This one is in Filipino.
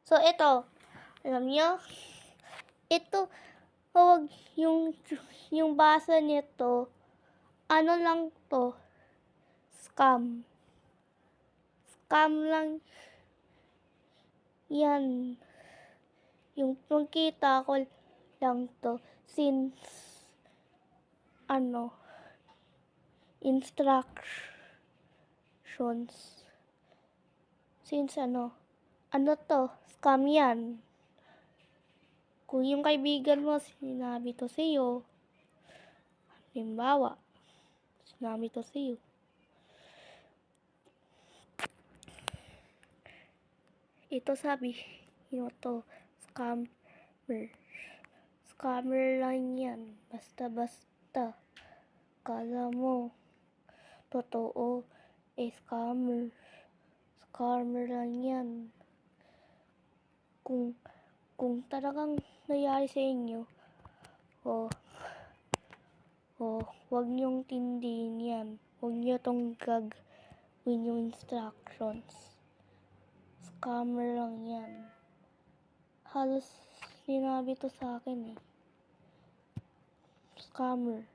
So, ito, alam niyo, ito, huwag yung basa nito, ano lang 'to, scam. Scam lang 'yan. Yung nakita ko lang 'to since ano, instructions. Since ano 'to, scam 'yan. Kung yung kaibigan mo sinabi to sa'yo, halimbawa, sinabi to sa'yo, ito sabi, to, scammer. Scammer lang yan, basta-basta. Kala mo, totoo, scammer. Scammer lang yan. Kung talagang nangyari sa inyo, huwag niyong tindihin yan. Huwag niyo tong gagawin yung instructions. Scammer lang yan. Halos sinabi to sa akin eh. Scammer.